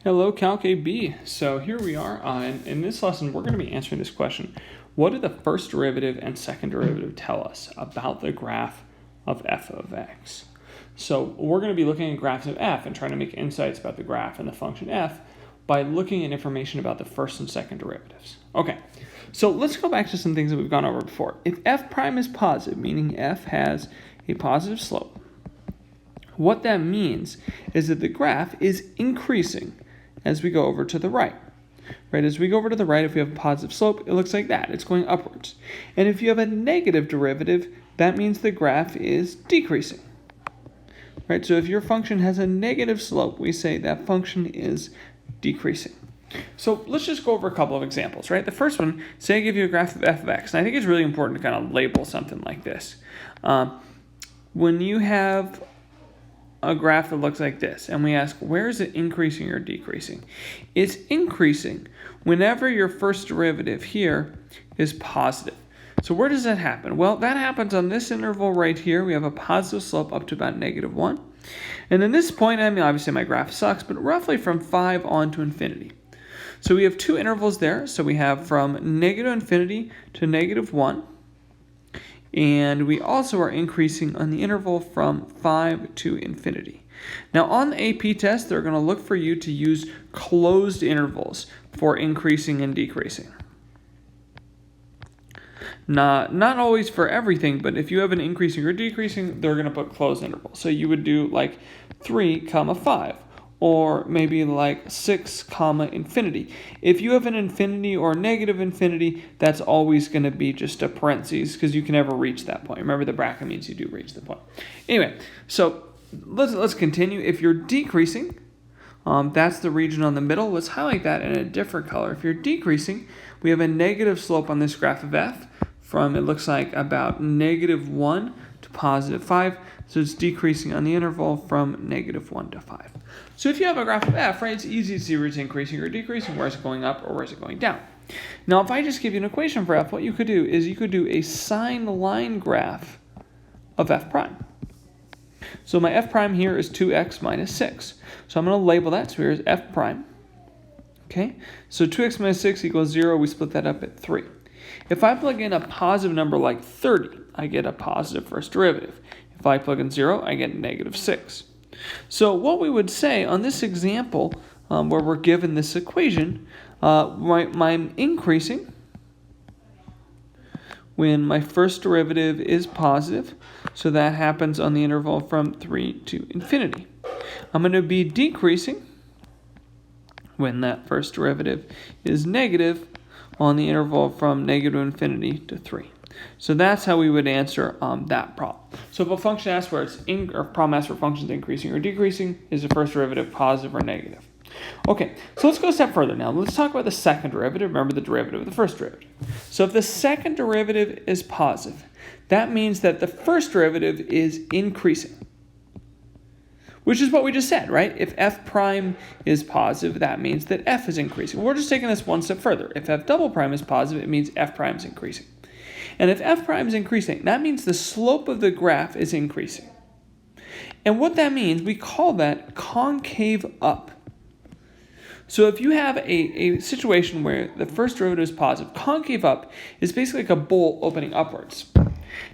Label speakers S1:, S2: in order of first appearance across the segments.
S1: Hello, Concave B. So here we are. In this lesson, we're going to be answering this question. What do the first derivative and second derivative tell us about the graph of f of x? So we're going to be looking at graphs of f and trying to make insights about the graph and the function f by looking at information about the first and second derivatives. Okay, so let's go back to some things that we've gone over before. If f prime is positive, meaning f has a positive slope, what that means is that the graph is increasing as we go over to the right. Right, as we go over to the right, if we have a positive slope, it looks like that. It's going upwards. And if you have a negative derivative, that means the graph is decreasing. Right, so if your function has a negative slope, we say that function is decreasing. So let's just go over a couple of examples, right? The first one, say I give you a graph of f of x, and I think it's really important to kind of label something like this. When you have a graph that looks like this, and we ask, where is it increasing or decreasing? It's increasing whenever your first derivative here is positive. So where does that happen? Well, that happens on this interval right here. We have a positive slope up to about -1. And then this point, I mean, obviously my graph sucks, but roughly from 5 on to infinity. So we have two intervals there. So we have from -infinity to -1. And we also are increasing on the interval from 5 to infinity. Now on the AP test, they're going to look for you to use closed intervals for increasing and decreasing. Not always for everything, but if you have an increasing or decreasing, they're going to put closed intervals. So you would do like 3, 5. Or maybe like 6, infinity. If you have an infinity or negative infinity, that's always going to be just a parentheses because you can never reach that point. Remember, the bracket means you do reach the point. Anyway, so let's continue. If you're decreasing, that's the region on the middle. Let's highlight that in a different color. If you're decreasing, we have a negative slope on this graph of f from, it looks like, about -1 to +5. So it's decreasing on the interval from -1 to 5. So if you have a graph of f, right, it's easy to see where it's increasing or decreasing, where is it going up or where is it going down. Now, if I just give you an equation for f, what you could do is you could do a sine line graph of f prime. So my f prime here is 2x minus 6. So I'm going to label that. So here's f prime. Okay, so 2x minus 6 equals 0. We split that up at 3. If I plug in a positive number like 30, I get a positive first derivative. If I plug in 0, I get -6. So what we would say on this example, where we're given this equation, I'm increasing when my first derivative is positive. So that happens on the interval from 3 to infinity. I'm going to be decreasing when that first derivative is negative on the interval from -infinity to 3. So that's how we would answer that problem. So if a function asks where it's or problem asks for functions increasing or decreasing, is the first derivative positive or negative? Okay, so let's go a step further now. Let's talk about the second derivative. Remember the derivative of the first derivative. So if the second derivative is positive, that means that the first derivative is increasing, which is what we just said, right? If f prime is positive, that means that f is increasing. We're just taking this one step further. If f double prime is positive, it means f prime is increasing. And if f prime is increasing, that means the slope of the graph is increasing. And what that means, we call that concave up. So if you have a situation where the first derivative is positive, concave up is basically like a bowl opening upwards.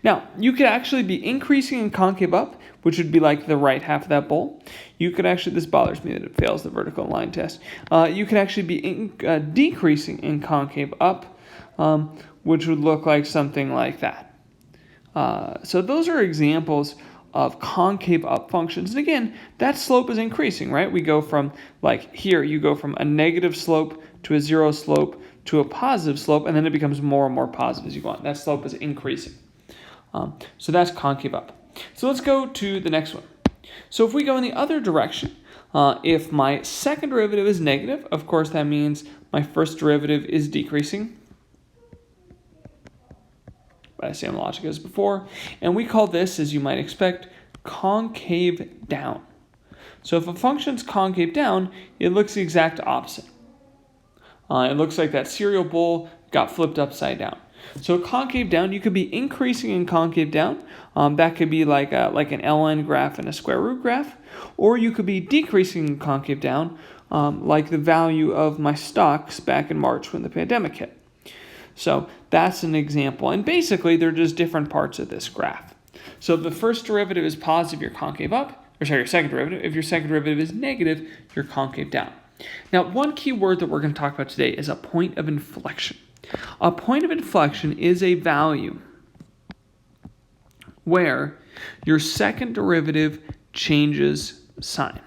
S1: Now, you could actually be increasing in concave up, which would be like the right half of that bowl. You could actually, this bothers me that it fails the vertical line test. You could actually be decreasing in concave up, which would look like something like that. So those are examples of concave up functions. And again, that slope is increasing, right? We go from, like here, you go from a negative slope to a 0 slope to a positive slope, and then it becomes more and more positive as you go on. That slope is increasing. So that's concave up. So let's go to the next one. So if we go in the other direction, if my second derivative is negative, of course that means my first derivative is decreasing. By the same logic as before. And we call this, as you might expect, concave down. So if a function's concave down, it looks the exact opposite. It looks like that cereal bowl got flipped upside down. So concave down, you could be increasing in concave down. That could be like an ln graph and a square root graph. Or you could be decreasing in concave down, like the value of my stocks back in March when the pandemic hit. So that's an example. And basically, they're just different parts of this graph. So if the first derivative is positive, you're concave up. Your second derivative. If your second derivative is negative, you're concave down. Now, one key word that we're going to talk about today is a point of inflection. A point of inflection is a value where your second derivative changes sign.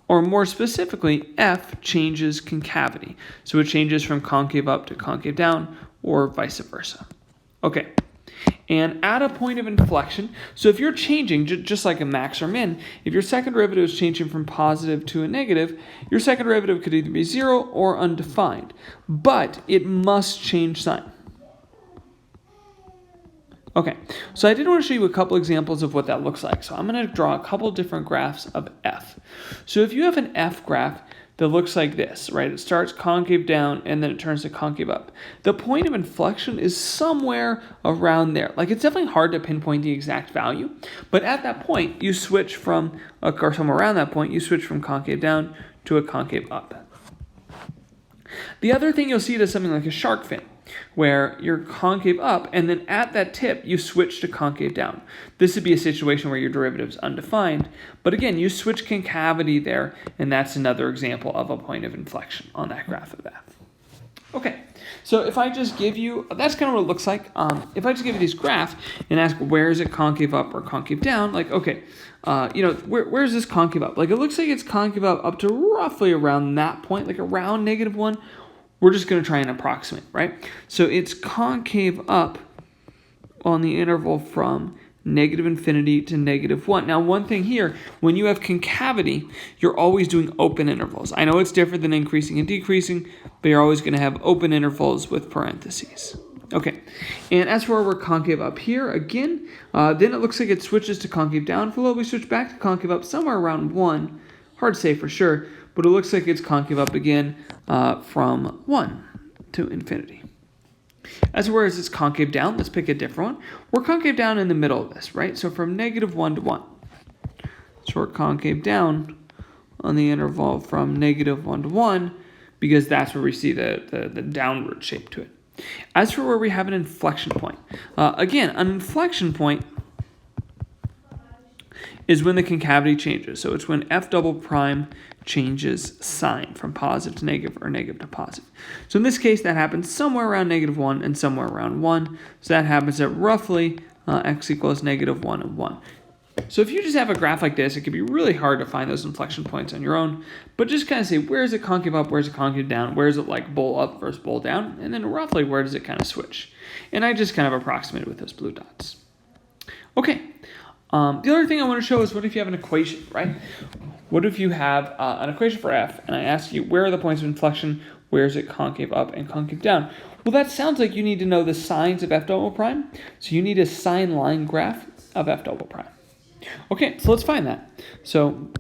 S1: Or more specifically, f changes concavity. So it changes from concave up to concave down, or vice versa. Okay. And at a point of inflection, so if you're changing, just like a max or min, if your second derivative is changing from positive to a negative, your second derivative could either be 0 or undefined. But it must change sign. Okay, so I did want to show you a couple examples of what that looks like. So I'm going to draw a couple different graphs of f. So if you have an f graph that looks like this, right? It starts concave down and then it turns to concave up. The point of inflection is somewhere around there. Like, it's definitely hard to pinpoint the exact value, but at that point you switch from, or somewhere around that point, you switch from concave down to a concave up. The other thing you'll see is something like a shark fin, where you're concave up, and then at that tip, you switch to concave down. This would be a situation where your derivative is undefined, but again, you switch concavity there, and that's another example of a point of inflection on that graph of f. Okay, so if I just give you, that's kind of what it looks like. If I just give you these graphs and ask where is it concave up or concave down, like, okay, where is this concave up? Like, it looks like it's concave up to roughly around that point, like around -1. We're just going to try and approximate, right? So it's concave up on the interval from -infinity to -1. Now, one thing here, when you have concavity, you're always doing open intervals. I know it's different than increasing and decreasing, but you're always going to have open intervals with parentheses. Okay, and as for where we're concave up here, again, then it looks like it switches to concave down for a little. We switch back to concave up somewhere around 1. Hard to say for sure, but it looks like it's concave up again from 1 to infinity. As for where it's concave down, let's pick a different one. We're concave down in the middle of this, right? So from -1 to 1. So we're concave down on the interval from -1 to 1, because that's where we see the downward shape to it. As for where we have an inflection point, again, an inflection point is when the concavity changes. So it's when f double prime changes sign from positive to negative or negative to positive. So in this case, that happens somewhere around -1 and somewhere around 1. So that happens at roughly x equals -1 and 1. So if you just have a graph like this, it can be really hard to find those inflection points on your own, but just kind of say, where is it concave up, where is it concave down, where is it like bowl up versus bowl down, and then roughly where does it kind of switch? And I just kind of approximated with those blue dots. Okay. The other thing I want to show is, what if you have an equation, right? What if you have an equation for f, and I ask you, where are the points of inflection? Where is it concave up and concave down? Well, that sounds like you need to know the signs of f double prime. So you need a sign line graph of f double prime. Okay, so let's find that. So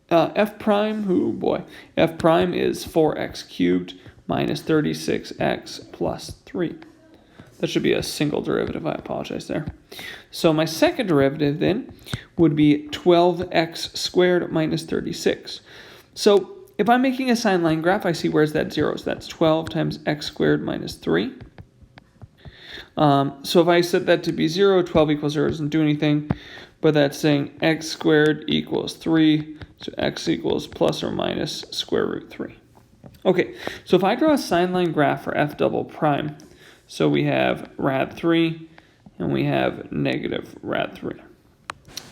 S1: f prime, f prime is 4x cubed minus 36x plus 3. That should be a single derivative. I apologize there. So my second derivative then would be 12x squared minus 36. So if I'm making a sign line graph, I see where's that 0. So that's 12 times x squared minus 3. So if I set that to be 0, 12 equals 0 doesn't do anything. But that's saying x squared equals 3. So x equals plus or minus square root 3. Okay, so if I draw a sign line graph for f double prime, so we have rad 3, and we have negative rad 3.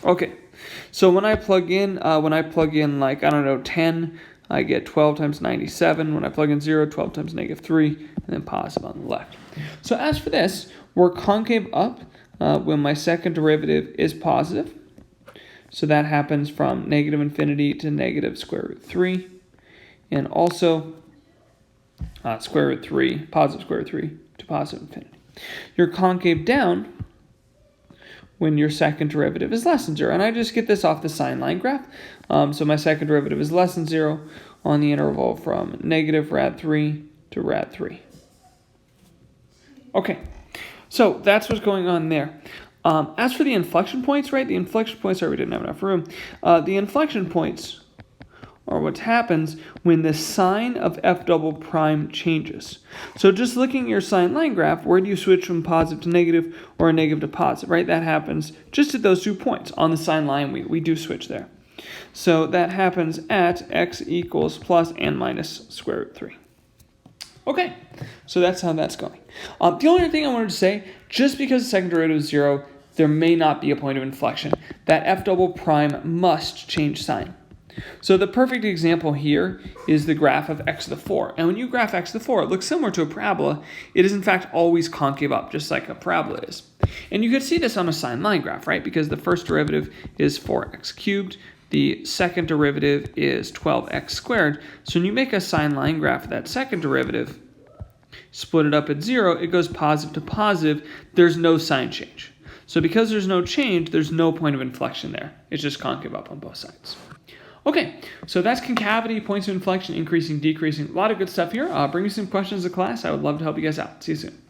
S1: Okay, so when I plug in like, I don't know, 10, I get 12 times 97. When I plug in 0, 12 times negative 3, and then positive on the left. So as for this, we're concave up when my second derivative is positive. So that happens from -infinity to negative square root 3. And also square root 3, positive square root 3 to positive infinity. You're concave down when your second derivative is less than 0. And I just get this off the sign line graph. So my second derivative is less than 0 on the interval from negative rad 3 to rad 3. Okay, so that's what's going on there. As for the inflection points, right? The inflection points, sorry, we didn't have enough room. The inflection points are what happens when the sign of f double prime changes. So just looking at your sine line graph, where do you switch from positive to negative or a negative to positive, right? That happens just at those 2 points. On the sine line, we do switch there. So that happens at x equals plus and minus square root 3. Okay, so that's how that's going. The only other thing I wanted to say, just because the second derivative is 0, there may not be a point of inflection. That f double prime must change sign. So the perfect example here is the graph of x to the 4. And when you graph x to the 4, it looks similar to a parabola. It is in fact always concave up, just like a parabola is. And you could see this on a sine line graph, right? Because the first derivative is 4x cubed. The second derivative is 12x squared. So when you make a sine line graph of that second derivative, split it up at 0, it goes positive to positive. There's no sign change. So because there's no change, there's no point of inflection there. It's just concave up on both sides. Okay, so that's concavity, points of inflection, increasing, decreasing. A lot of good stuff here. Bring me some questions to class. I would love to help you guys out. See you soon.